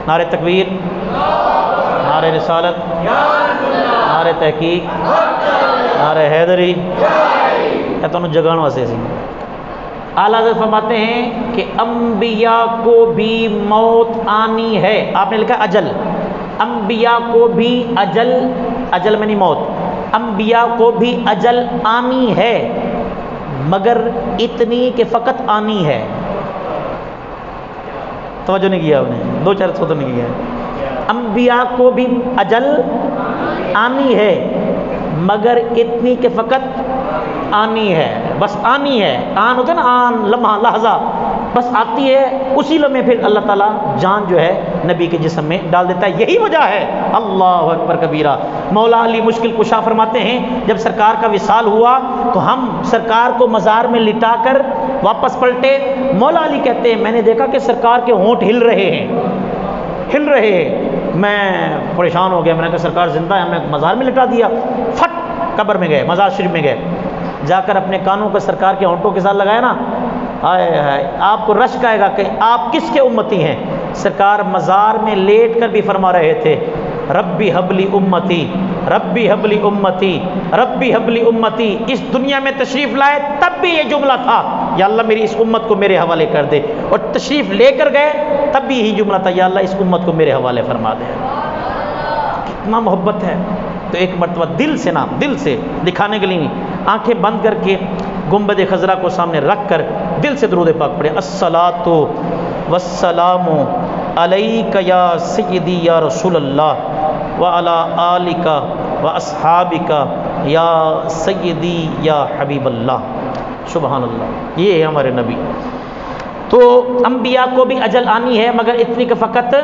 نعرہ تکبیر، نعرہ رسالت، نعرہ تحقیق، نعرہ حیدری، یا تو جگان واسے سی. اعلیٰ حضرت فرماتے ہیں کہ انبیاء کو بھی موت آنی ہے. آپ نے لکھا اجل، انبیاء کو بھی اجل میں نہیں موت، انبیاء کو بھی اجل آنی ہے، مگر اتنی کہ فقط آنی ہے. توجہ نہیں کیا آپ نے، دو چار سو تو نہیں کیا. انبیاء کو بھی اجل آنی ہے مگر اتنی کہ فقط آنی ہے، بس آنی ہے. آن ہوتا ہے نا، آن لمحہ لحظہ، بس آتی ہے، اسی لمحے پھر اللہ تعالیٰ جان جو ہے نبی کے جسم میں ڈال دیتا ہے. یہی وجہ ہے. اللہ اکبر کبیرہ. مولا علی مشکل کشا فرماتے ہیں جب سرکار کا وصال ہوا تو ہم سرکار کو مزار میں لٹا کر واپس پلٹے. مولا علی کہتے ہیں میں نے دیکھا کہ سرکار کے ہونٹ ہل رہے ہیں. میں پریشان ہو گیا، میں نے کہا سرکار زندہ ہے، ہم نے مزار میں لٹا دیا. فٹ قبر میں گئے، مزار شریف میں گئے. جا کر اپنے کانوں کو سرکار کے ہونٹوں کے ساتھ لگایا نا، ہائے ہائے آپ کو رشک آئے گا کہ آپ کس کے امتی ہیں۔ سرکار مزار میں لیٹ کر بھی فرما رہے تھے ربی حبلی امتی، ربی حبلی امتی، ربی حبلی امتی۔ اس دنیا میں تشریف لائے تب بھی یہ جملہ تھا، یا اللہ میری اس امت کو میرے حوالے کر دے، اور تشریف لے کر گئے تب بھی یہی جملہ تھا، یا اللہ اس امت کو میرے حوالے فرما دے۔ کتنا محبت ہے۔ تو ایک مرتبہ دل سے نا، دل سے دکھانے کے لیے نہیں، آنکھیں بند کر کے گنبد خضرا کو سامنے رکھ کر دل سے درود پاک پڑھے، الصلاۃ والسلام علیک یا سیدی یا رسول اللہ وعلی آلک واصحابک یا سیدی یا حبیب اللہ۔ سبحان اللہ، یہ ہے ہمارے نبی۔ تو انبیاء کو بھی اجل آنی ہے، مگر اتنی کہ فقط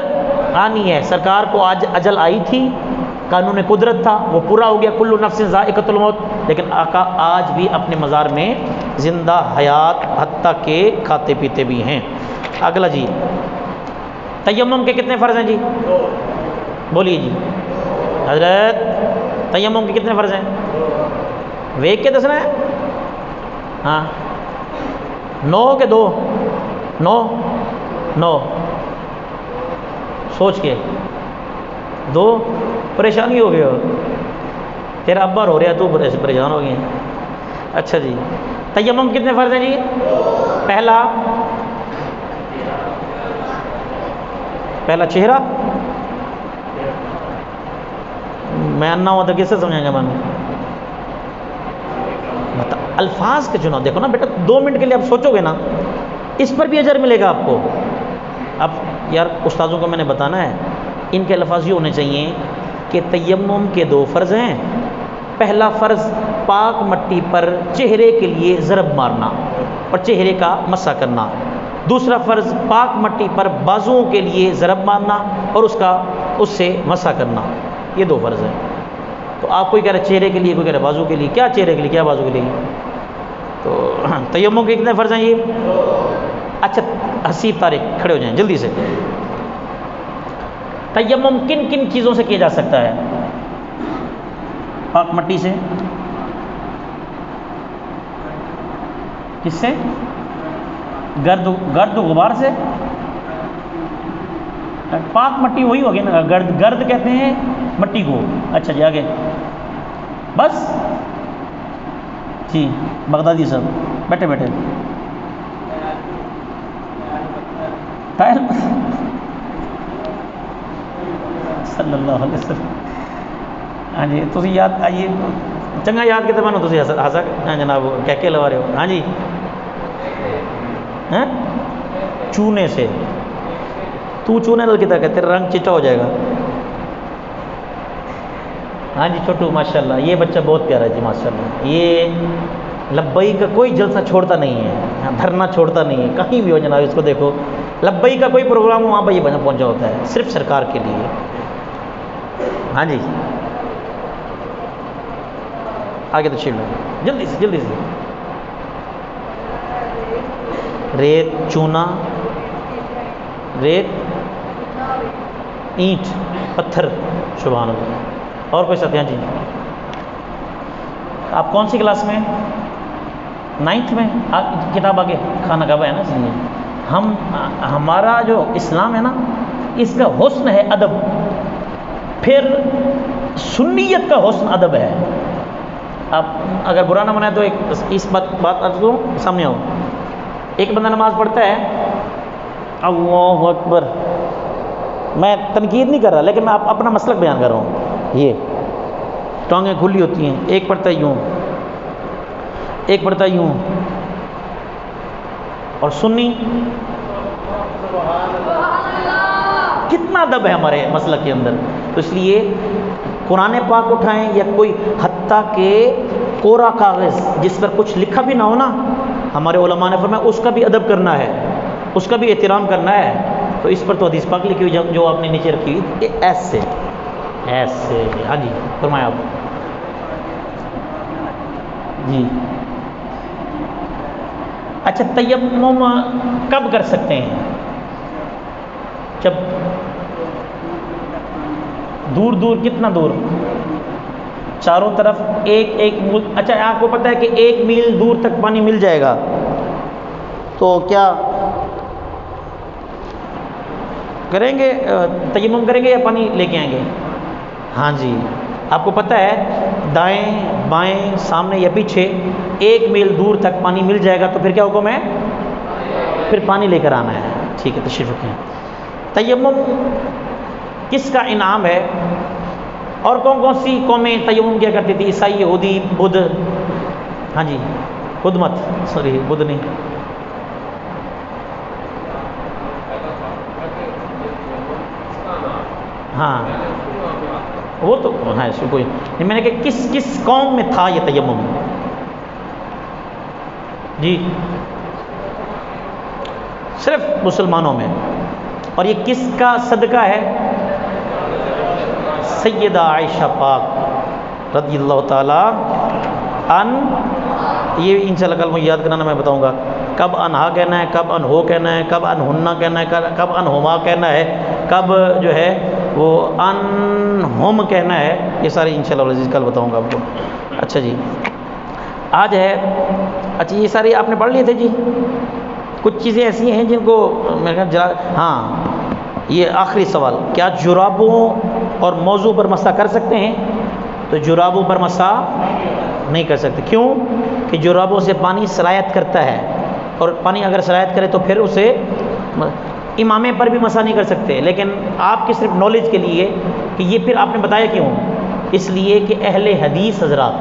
آنی ہے۔ سرکار کو آج اجل آئی تھی، قانون قدرت تھا، وہ پورا ہو گیا، کل نفس ذائقۃ الموت، لیکن آقا آج بھی اپنے مزار میں زندہ حیات، حتیٰ کہ کھاتے پیتے بھی ہیں۔ اگلا جی، تیمم کے کتنے فرض ہیں جی؟ بولیے جی حضرت، تیمم کے کتنے فرض ہیں؟ ویک کے دسنا ہے؟ ہاں 9 کے 2، 9 سوچ کے 2، پریشانی ہو گئی ہو، تیرا ابا رو رہا تو پریشان ہو گئے ہیں۔ اچھا جی، تیمم کتنے فرض ہیں جی؟ پہلا چہرہ، میں انا ہوں تو کس سے سمجھیں گا؟ میں الفاظ کے چناؤ دیکھو نا بیٹا، 2 منٹ کے لیے آپ سوچو گے نا، اس پر بھی اجر ملے گا آپ کو۔ اب یار استاذوں کو میں نے بتانا ہے، ان کے الفاظ یہ ہونے چاہیے کہ تیمم کے 2 فرض ہیں۔ پہلا فرض پاک مٹی پر چہرے کے لیے ضرب مارنا اور چہرے کا مسح کرنا، دوسرا فرض پاک مٹی پر بازوؤں کے لیے ضرب مارنا اور اس سے مسح کرنا، یہ 2 فرض ہیں۔ تو آپ کوئی کہہ رہے چہرے کے لیے، کوئی کہہ رہے بازو کے لیے، کیا چہرے کے لیے کیا بازو کے لیے؟ تو تیمم کے کتنے فرض ہیں یہ؟ اچھا حسیب طارق کھڑے ہو جائیں جلدی سے۔ تیمم کن کن چیزوں سے کیا جا سکتا ہے؟ پاک مٹی سے، کس سے؟ گرد و غبار سے۔ پاک مٹی وہی ہوگی نا، گرد کہتے ہیں مٹی کو۔ اچھا جی آگے، بس جی بغدادی صاحب بیٹھے ٹائر صلی اللہ علیہ وسلم۔ ہاں جی تسی یاد آئیے چنگا یاد کتے بنو تسی ہسا جناب کہہ کے لوا رہے ہو۔ ہاں جی چونے سے، تو چونے نال کتا کہ تیرا رنگ چٹا ہو جائے گا۔ ہاں جی چھوٹو ماشاءاللہ، یہ بچہ بہت پیارا ہے جی ماشاءاللہ، یہ لبئی کا کوئی جلسہ چھوڑتا نہیں ہے، دھرنا چھوڑتا نہیں ہے، کہیں بھی ہو جناب اس کو دیکھو، لبئی کا کوئی پروگرام وہاں پہ یہ پہنچا ہوتا ہے صرف سرکار کے لیے۔ ہاں جی آگے تو چھیڑ لو جلدی سے۔ ریت، چونا، ریت، اینٹ، پتھر، سبحان اللہ۔ اور کوئی ساتھ؟ ہاں جی آپ کون سی کلاس میں؟ 9th میں؟ کتاب آگے خانہ کعبہ ہے نا، اس لیے ہمارا جو اسلام ہے نا، اس کا حسن ہے ادب، پھر سنیت کا حسن ادب ہے۔ آپ اگر برا نہ منائے تو اس بات عرض کروں سامنے آؤ، ایک بندہ نماز پڑھتا ہے، اللہ اکبر، میں تنقید نہیں کر رہا لیکن میں اپنا مسلک بیان کر رہا ہوں، یہ ٹانگیں کھلی ہوتی ہیں، ایک پڑھتا ہے یوں، ایک پڑھتا ہے یوں، اور سنی کتنا ادب ہے ہمارے مسلک کے اندر۔ تو اس لیے قرآن پاک اٹھائیں یا کوئی حتیٰ کہ کوڑا کاغذ جس پر کچھ لکھا بھی نہ ہو نا، ہمارے علماء نے فرمایا اس کا بھی ادب کرنا ہے، اس کا بھی احترام کرنا ہے۔ تو اس پر تو حدیث پاک لکھی ہوئی جو آپ نے نیچے رکھی ہوئی ایسے۔ ہاں جی فرمایا آپ جی۔ اچھا تیمم کب کر سکتے ہیں؟ جب دور کتنا دور؟ چاروں طرف ایک ایک اچھا آپ کو پتہ ہے کہ 1 میل دور تک پانی مل جائے گا، تو کیا کریں گے؟ تیمم کریں گے یا پانی لے کے آئیں گے؟ ہاں جی، آپ کو پتہ ہے دائیں بائیں سامنے یا پیچھے 1 میل دور تک پانی مل جائے گا، تو پھر کیا حکم ہے؟ پھر پانی لے کر آنا ہے۔ ٹھیک ہے، تشریف رکھیں۔ تیمم کس کا انعام ہے؟ اور کون کون سی قومیں تیمم کیا کرتی تھی؟ عیسائی، یہودی، بدھ؟ ہاں جی، بدھ مت، سوری بدھ نہیں، ہاں وہ تو ہے اس کوئی نہیں، میں نے کہ کس کس قوم میں تھا یہ تیمم؟ جی صرف مسلمانوں میں۔ اور یہ کس کا صدقہ ہے؟ سیدہ عائشہ پاک رضی اللہ تعالی یہ انشاءاللہ کل مجھے یاد کرانا، میں بتاؤں گا کب انہا کہنا ہے، کب انہو کہنا ہے، کب انہنہ کہنا ہے، کب انہما کہنا ہے، کب جو ہے وہ انہم کہنا ہے، یہ ساری انشاءاللہ عزیز کل بتاؤں گا آپ کو۔ اچھا جی، آج ہے، اچھا یہ ساری آپ نے پڑھ لیے تھے جی؟ کچھ چیزیں ایسی ہیں جن کو میں ہاں یہ آخری سوال، کیا جرابوں اور موضوع پر مسح کر سکتے ہیں؟ تو جرابوں پر مسح نہیں کر سکتے، کیوں کہ جرابوں سے پانی سرایت کرتا ہے، اور پانی اگر سرایت کرے تو پھر اسے امامے پر بھی مسح نہیں کر سکتے۔ لیکن آپ کی صرف نالج کے لیے کہ یہ پھر آپ نے بتایا کیوں، اس لیے کہ اہل حدیث حضرات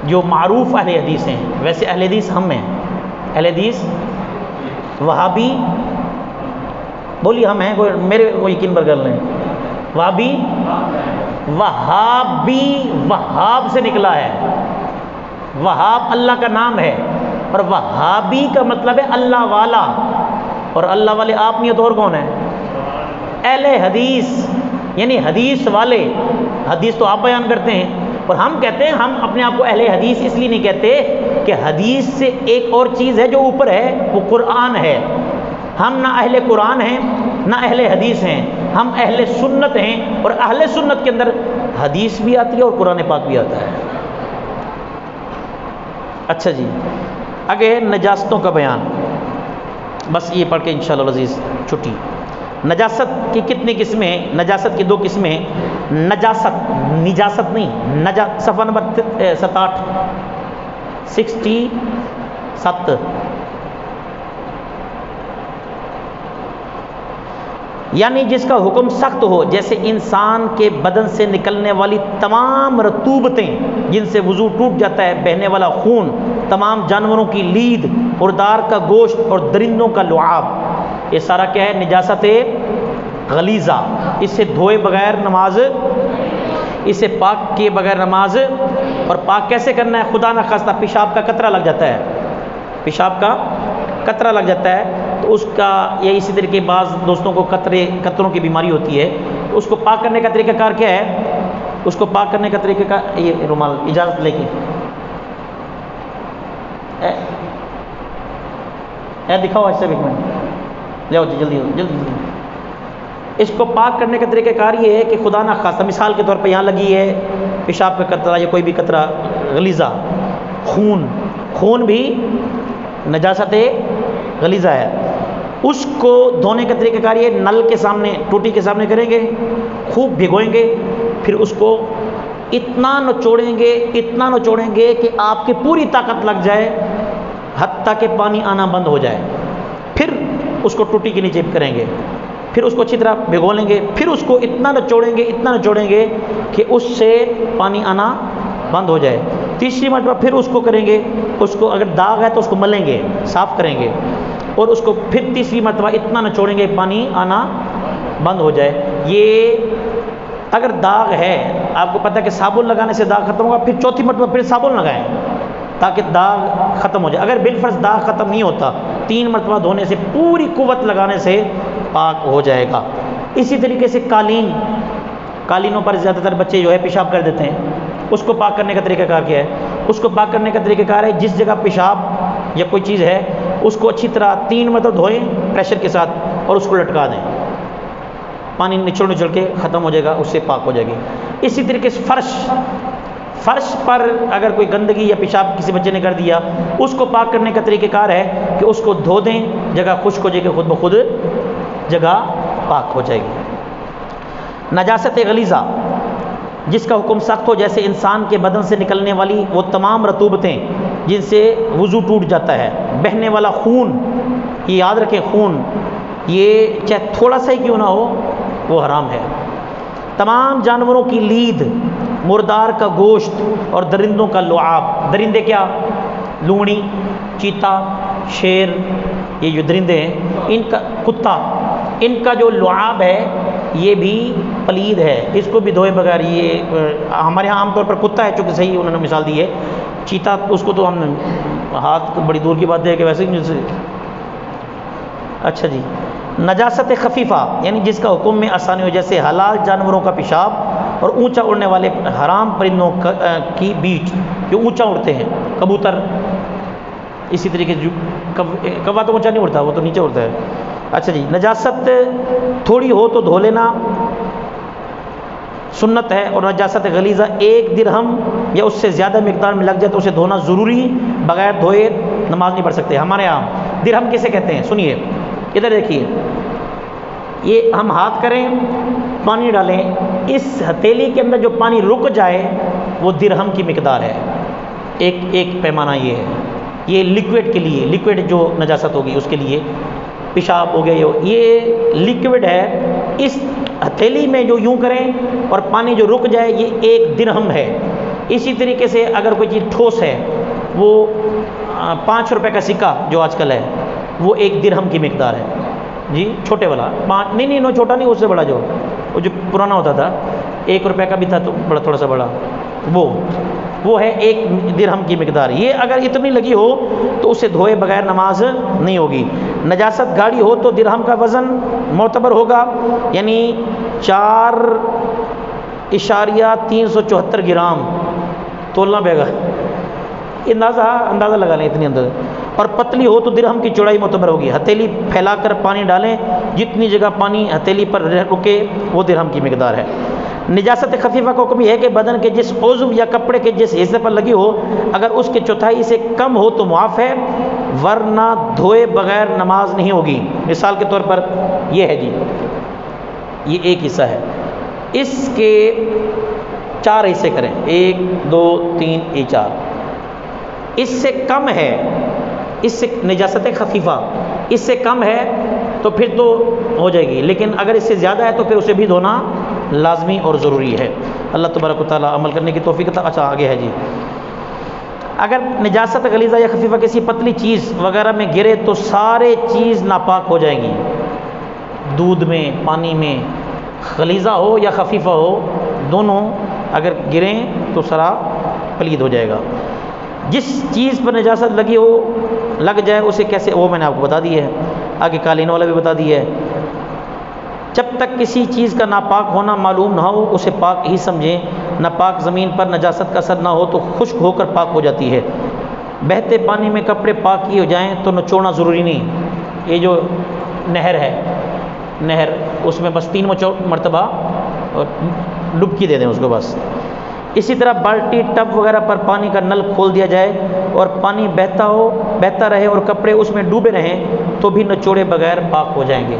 جو معروف اہل حدیث ہیں، ویسے اہل حدیث ہم ہیں، اہل حدیث وہابی بولی ہم ہیں، کوئی میرے کو یقین پر کر لیں، وہابی وہابی وہاب سے نکلا ہے، وہاب اللہ کا نام ہے، اور وہابی کا مطلب ہے اللہ والا، اور اللہ والے آپ نہیں تو اور کون ہے؟ اہل حدیث، یعنی حدیث والے، حدیث تو آپ بیان کرتے ہیں، اور ہم کہتے ہیں ہم اپنے آپ کو اہل حدیث اس لیے نہیں کہتے کہ حدیث سے ایک اور چیز ہے جو اوپر ہے، وہ قرآن ہے۔ ہم نہ اہل قرآن ہیں نہ اہل حدیث ہیں، ہم اہل سنت ہیں، اور اہل سنت کے اندر حدیث بھی آتی ہے اور قرآن پاک بھی آتا ہے۔ اچھا جی، آگے نجاستوں کا بیان، بس یہ پڑھ کے انشاءاللہ العزیز چھٹی۔ نجاست کی کتنی قسمیں ہیں؟ نجاست کی 2 قسمیں ہیں، نجاست نہیں، صفحہ نمبر 67 یعنی جس کا حکم سخت ہو، جیسے انسان کے بدن سے نکلنے والی تمام رطوبتیں جن سے وضو ٹوٹ جاتا ہے، بہنے والا خون، تمام جانوروں کی لید، مردار کا گوشت اور درندوں کا لعاب، یہ سارا کیا ہے؟ نجاست غلیظہ۔ اسے دھوئے بغیر نماز، اسے پاک کیے بغیر نماز، اور پاک کیسے کرنا ہے؟ خدا نہ خواستہ پیشاب کا قطرہ لگ جاتا ہے، پیشاب کا قطرہ لگ جاتا ہے تو اس کا، یا اسی طریقے بعض دوستوں کو قطروں کی بیماری ہوتی ہے، تو اس کو پاک کرنے کا طریقہ کار کیا ہے؟ اس کو پاک کرنے کا طریقہ کار، یہ رومال اجازت لے کے دکھاؤ ایسے ایک منٹ، لے جلدی جلدی۔ اس کو پاک کرنے کا طریقہ کار یہ ہے کہ خدا نہ خواستہ، مثال کے طور پہ یہاں لگی ہے پیشاب کا قطرہ یا کوئی بھی قطرہ غلیظہ، خون بھی نجاست غلیظہ ہے، اس کو دھونے کا طریقہ کار یہ نل کے سامنے، ٹوٹی کے سامنے کریں گے، خوب بھگوئیں گے، پھر اس کو اتنا نچوڑیں گے کہ آپ کی پوری طاقت لگ جائے، حتیٰ کہ پانی آنا بند ہو جائے، پھر اس کو ٹوٹی کے نیچے کریں گے، پھر اس کو اچھی طرح بھگو لیں گے، پھر اس کو اتنا نچوڑیں گے کہ اس سے پانی آنا بند ہو جائے، تیسری مرتبہ پھر اس کو کریں گے، اس کو اگر داغ ہے تو اس کو ملیں گے، صاف کریں گے، اور اس کو پھر تیسری مرتبہ اتنا نچوڑیں گے پانی آنا بند ہو جائے۔ یہ اگر داغ ہے، آپ کو پتہ ہے کہ صابن لگانے سے داغ ختم ہوگا، پھر چوتھی مرتبہ پھر صابن لگائیں تاکہ داغ ختم ہو جائے۔ اگر بالفرض داغ ختم نہیں ہوتا، 3 مرتبہ دھونے سے، پوری قوت لگانے سے پاک ہو جائے گا۔ اسی طریقے سے قالینوں پر زیادہ تر بچے جو ہے پیشاب کر دیتے ہیں، اس کو پاک کرنے کا طریقہ کار کیا ہے؟ اس کو پاک کرنے کا طریقہ کار ہے جس جگہ پیشاب یا کوئی چیز ہے اس کو اچھی طرح 3 مرتبہ دھوئیں پریشر کے ساتھ، اور اس کو لٹکا دیں، پانی نچوڑ کے ختم ہو جائے گا، اس سے پاک ہو جائے گی۔ اسی طریقے سے فرش پر اگر کوئی گندگی یا پیشاب کسی بچے نے کر دیا، اس کو پاک کرنے کا طریقہ کار ہے کہ اس کو دھو دیں، جگہ خشک ہو جائے گی، خود بخود جگہ پاک ہو جائے گی۔ نجاست غلیظہ جس کا حکم سخت ہو، جیسے انسان کے بدن سے نکلنے والی وہ تمام رطوبتیں جن سے وضو ٹوٹ جاتا ہے، بہنے والا خون، یہ یاد رکھیں خون یہ چاہے تھوڑا سا ہی کیوں نہ ہو وہ حرام ہے۔ تمام جانوروں کی لید، مردار کا گوشت اور درندوں کا لعاب، درندے کیا؟ لونگڑی، چیتا، شیر، یہ جو درندے ہیں، ان کا کتا، ان کا جو لعاب ہے یہ بھی پلید ہے، اس کو بھی دھوئے بغیر، یہ ہمارے ہاں عام طور پر کتا ہے چونکہ صحیح انہوں نے مثال دی ہے، چیتا اس کو تو ہم ہاتھ بڑی دور کی بات ہے کہ ویسے ہی۔ اچھا جی، نجاست خفیفہ یعنی جس کا حکم میں آسانی ہو، جیسے حلال جانوروں کا پیشاب اور اونچا اڑنے والے حرام پرندوں کی بیچ جو اونچا اڑتے ہیں، کبوتر، اسی طریقے جو کوا تو اونچا نہیں اڑتا، وہ تو نیچے اڑتا ہے۔ اچھا جی، نجاست تھوڑی ہو تو دھو لینا سنت ہے، اور نجاست غلیظہ 1 درہم یا اس سے زیادہ مقدار میں لگ جائے تو اسے دھونا ضروری، بغیر دھوئے نماز نہیں پڑھ سکتے۔ ہمارے یہاں درہم کسے کہتے ہیں؟ سنیے ادھر دیکھیے، یہ ہم ہاتھ کریں، پانی ڈالیں، اس ہتھیلی کے اندر جو پانی رک جائے وہ درہم کی مقدار ہے، ایک پیمانہ یہ ہے، یہ لیکوڈ کے لیے، لیکوڈ جو نجاست ہوگی اس کے لیے، پیشاب ہو گیا یہ لیکوڈ ہے، اس ہتھیلی میں جو یوں کریں اور پانی جو رک جائے یہ 1 درہم ہے۔ اسی طریقے سے اگر کوئی چیز ٹھوس ہے، وہ 5 روپے کا سکہ جو آج کل ہے وہ 1 درہم کی مقدار ہے جی، چھوٹے والا، نہیں نو چھوٹا نہیں، اس سے بڑا جو پرانا ہوتا تھا 1 روپے کا بھی تھا تو بڑا تھوڑا سا بڑا، وہ ہے 1 درہم کی مقدار۔ یہ اگر اتنی لگی ہو تو اسے دھوئے بغیر نماز نہیں ہوگی۔ نجاست گاڑی ہو تو درہم کا وزن معتبر ہوگا، یعنی 4.374 گرام تولنا پڑے گا، اندازہ لگا لیں اتنی اندازہ۔ اور پتلی ہو تو درہم کی چوڑائی معتبر ہوگی، ہتھیلی پھیلا کر پانی ڈالیں، جتنی جگہ پانی ہتھیلی پر رکے وہ درہم کی مقدار ہے۔ نجاست خفیفہ کا حکم یہ ہے کہ بدن کے جس عضو یا کپڑے کے جس حصے پر لگی ہو اگر اس کے چوتھائی سے کم ہو تو معاف ہے، ورنہ دھوئے بغیر نماز نہیں ہوگی۔ مثال کے طور پر یہ ہے جی، یہ ایک حصہ ہے، اس کے 4 حصے کریں، 1 2 3 یہ 4، اس سے کم ہے، اس سے نجاست خفیفہ اس سے کم ہے تو پھر تو ہو جائے گی، لیکن اگر اس سے زیادہ ہے تو پھر اسے بھی دھونا لازمی اور ضروری ہے۔ اللہ تبارک و تعالیٰ عمل کرنے کی توفیق عطا۔ اچھا آگے ہے جی، اگر نجاست غلیظہ یا خفیفہ کسی پتلی چیز وغیرہ میں گرے تو سارے چیز ناپاک ہو جائیں گی، دودھ میں، پانی میں، غلیظہ ہو یا خفیفہ ہو دونوں اگر گریں تو سارا پلید ہو جائے گا۔ جس چیز پر نجاست لگ جائے اسے کیسے، وہ میں نے آپ کو بتا دی ہے، آگے قالین والا بھی بتا دیا ہے۔ جب تک کسی چیز کا ناپاک ہونا معلوم نہ ہو اسے پاک ہی سمجھیں، ناپاک زمین پر نجاست کا اثر نہ ہو تو خشک ہو کر پاک ہو جاتی ہے۔ بہتے پانی میں کپڑے پاک ہی ہو جائیں تو نچوڑنا ضروری نہیں۔ یہ جو نہر ہے، نہر اس میں بس 3 مرتبہ ڈبکی دے دیں اس کو بس۔ اسی طرح بالٹی، ٹب وغیرہ پر پانی کا نل کھول دیا جائے اور پانی بہتا رہے اور کپڑے اس میں ڈوبے رہیں تو بھی نچوڑے بغیر پاک ہو جائیں گے،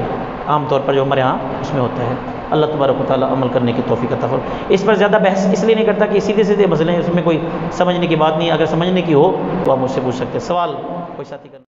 عام طور پر جو ہمارے ہاں اس میں ہوتا ہے۔ اللہ تبارک و تعالیٰ عمل کرنے کی توفیق عطا فرمائے۔ اس پر زیادہ بحث اس لیے نہیں کرتا کہ سیدھے مسئلے ہیں، اس میں کوئی سمجھنے کی بات نہیں، اگر سمجھنے کی ہو تو آپ مجھ سے پوچھ سکتے ہیں، سوال کوئی ساتھی کرنا